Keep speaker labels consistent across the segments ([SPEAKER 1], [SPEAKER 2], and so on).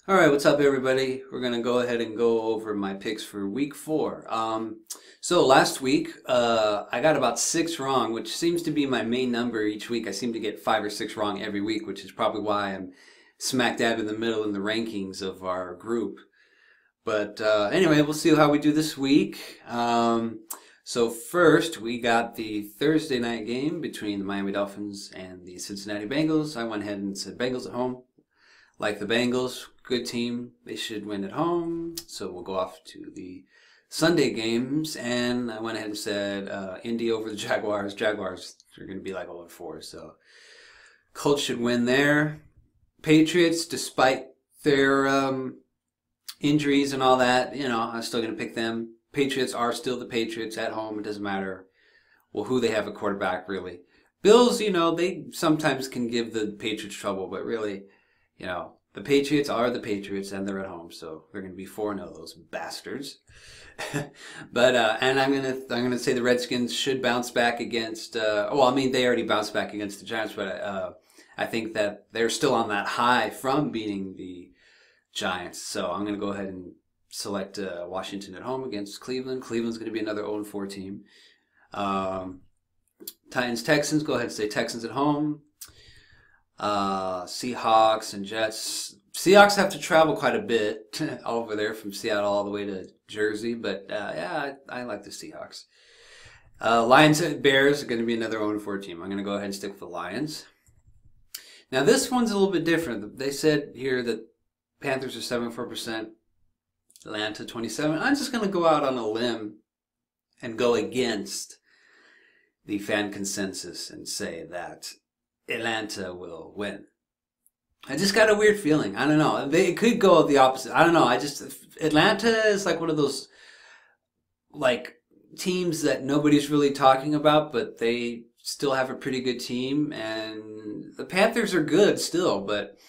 [SPEAKER 1] All right, what's up, everybody? We're gonna go ahead and go over my picks for week 4. So last week, I got about 6 wrong, which seems to be my main number each week. I seem to get 5 or 6 wrong every week, which is probably why I'm smack dab in the middle in the rankings of our group. But anyway, we'll see how we do this week. So first, we got the Thursday night game between the Miami Dolphins and the Cincinnati Bengals. I went ahead and said Bengals at home. Like the Bengals, good team. They should win at home. So we'll go off to the Sunday games, and I went ahead and said Indy over the Jaguars. Jaguars are going to be like 0-4, so Colts should win there. Patriots, despite their injuries and all that, I'm still going to pick them. Patriots are still the Patriots at home. It doesn't matter who they have a quarterback, really. Bills, they sometimes can give the Patriots trouble, but really, the Patriots are the Patriots, and they're at home, so they're going to be 4-0, those bastards. But and I'm gonna say the Redskins should bounce back against. They already bounced back against the Giants, but I think that they're still on that high from beating the Giants. So I'm gonna go ahead and select Washington at home against Cleveland. Cleveland's gonna be another 0-4 team. Titans Texans. Go ahead and say Texans at home. Seahawks and Jets. Seahawks have to travel quite a bit over there from Seattle all the way to Jersey, but I like the Seahawks. Lions and Bears are going to be another 0-4 team. I'm going to go ahead and stick with the Lions. Now this one's a little bit different. They said here that Panthers are 74%, Atlanta 27%. I'm just going to go out on a limb and go against the fan consensus and say that Atlanta will win. I just got a weird feeling. I don't know. They could go the opposite. I don't know. Atlanta is like one of those like teams that nobody's really talking about, but they still have a pretty good team, and the Panthers are good still, but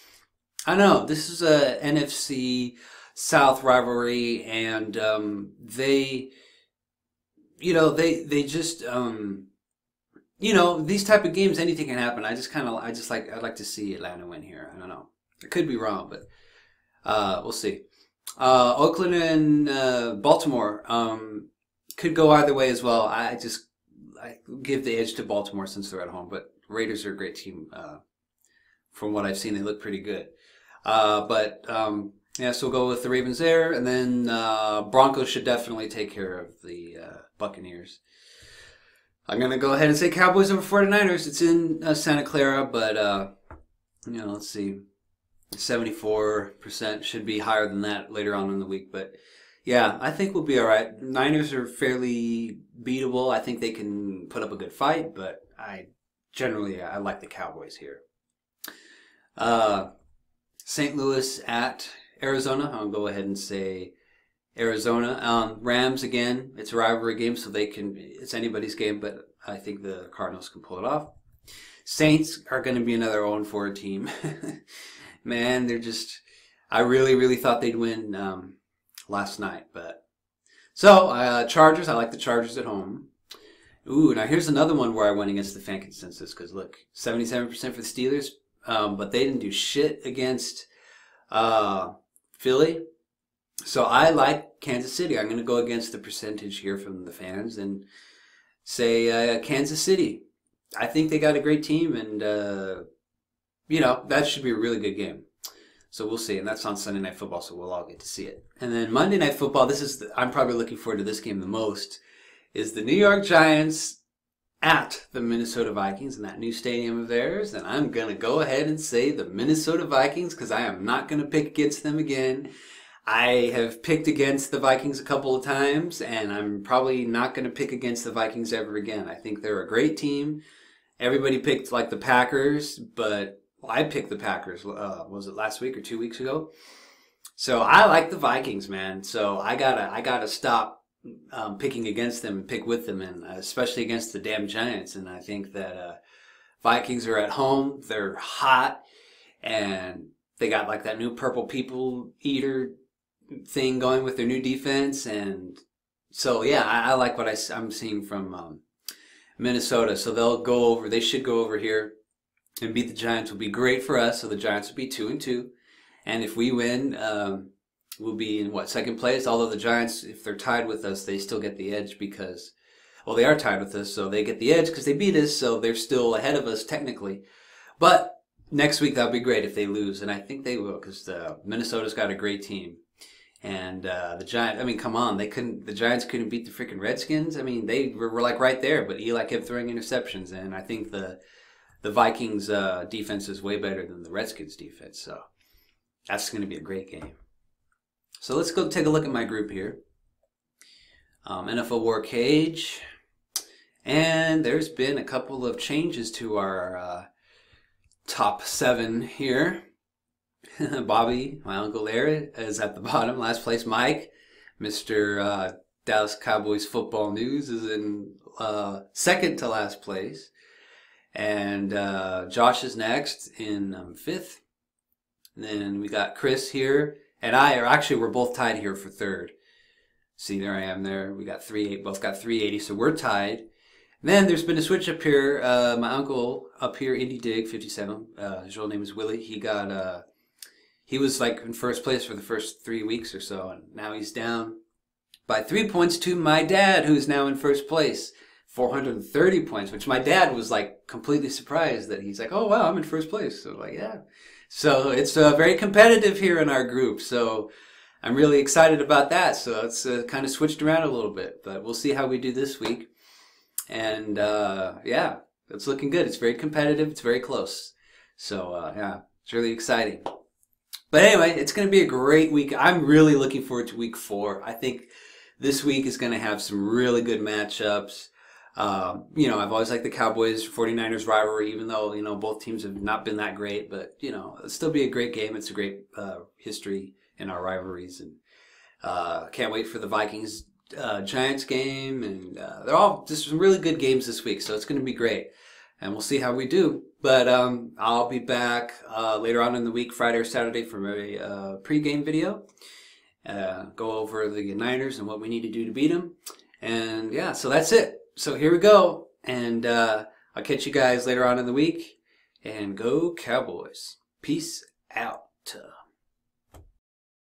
[SPEAKER 1] I don't know. This is a NFC South rivalry, and they just these type of games, anything can happen. I'd like to see Atlanta win here. I don't know. I could be wrong, but we'll see. Oakland and Baltimore could go either way as well. I give the edge to Baltimore since they're at home, but Raiders are a great team. From what I've seen, they look pretty good. So we'll go with the Ravens there, and then Broncos should definitely take care of the Buccaneers. I'm going to go ahead and say Cowboys over 49ers. It's in Santa Clara, but, let's see. 74% should be higher than that later on in the week. But, yeah, I think we'll be all right. Niners are fairly beatable. I think they can put up a good fight, but I like the Cowboys here. St. Louis at Arizona. I'll go ahead and say Arizona. Rams, again, it's a rivalry game, so it's anybody's game, but I think the Cardinals can pull it off. Saints are going to be another 0-4 team. Man, I really, really thought they'd win last night, but. So, Chargers, I like the Chargers at home. Ooh, now here's another one where I went against the fan consensus, because look, 77% for the Steelers, but they didn't do shit against Philly. So I like Kansas City. I'm going to go against the percentage here from the fans and say Kansas City. I think they got a great team, and that should be a really good game. So we'll see, and that's on Sunday Night Football, so we'll all get to see it. And then Monday Night Football. I'm probably looking forward to this game the most. Is the New York Giants at the Minnesota Vikings in that new stadium of theirs, and I'm going to go ahead and say the Minnesota Vikings because I am not going to pick against them again. I have picked against the Vikings a couple of times, and I'm probably not going to pick against the Vikings ever again. I think they're a great team. Everybody picked like the Packers, but I picked the Packers, was it last week or 2 weeks ago? So I like the Vikings, man. So I gotta stop picking against them and pick with them, and especially against the damn Giants. And I think that Vikings are at home. They're hot, and they got like that new purple people eater thing going with their new defense, and so yeah, I like what I'm seeing from Minnesota. So they should go over here and beat the Giants. Will be great for us. So the Giants will be 2-2, And if we win, we'll be in what, second place? Although the Giants, if they're tied with us, they still get the edge because, well, they are tied with us, so they get the edge because they beat us, so they're still ahead of us technically. But next week, that'll be great if they lose, and I think they will because Minnesota's got a great team. And the Giants, I mean, come on, the Giants couldn't beat the freaking Redskins. I mean, they were like right there, but Eli kept throwing interceptions, and I think the Vikings defense is way better than the Redskins defense, so that's going to be a great game. So let's go take a look at my group here. NFL War Cage, and there's been a couple of changes to our top 7 here. Bobby, my Uncle Larry, is at the bottom. Last place, Mike, Mr. Dallas Cowboys Football News, is in second to last place. And Josh is next in 5th. And then we got Chris here. And we're both tied here for 3rd. See, there I am there. We got 380, both got 380, so we're tied. And then there's been a switch up here. My uncle up here, Indy Dig, 57. His real name is Willie. He was like in first place for the first 3 weeks or so, and now he's down by 3 points to my dad, who's now in first place, 430 points, which my dad was like completely surprised that he's like, oh wow, I'm in first place. So like, yeah. So it's very competitive here in our group. So I'm really excited about that. So it's kind of switched around a little bit, but we'll see how we do this week. And yeah, it's looking good. It's very competitive. It's very close. So yeah, it's really exciting. But anyway, it's going to be a great week. I'm really looking forward to week 4. I think this week is going to have some really good matchups. I've always liked the Cowboys 49ers rivalry, even though, both teams have not been that great. But, it'll still be a great game. It's a great history in our rivalries. And can't wait for the Vikings Giants game. And they're all just some really good games this week. So it's going to be great. And we'll see how we do. But I'll be back later on in the week, Friday or Saturday, for a pregame video. Go over the Niners and what we need to do to beat them. And yeah, so that's it. So here we go. And I'll catch you guys later on in the week. And go Cowboys. Peace out.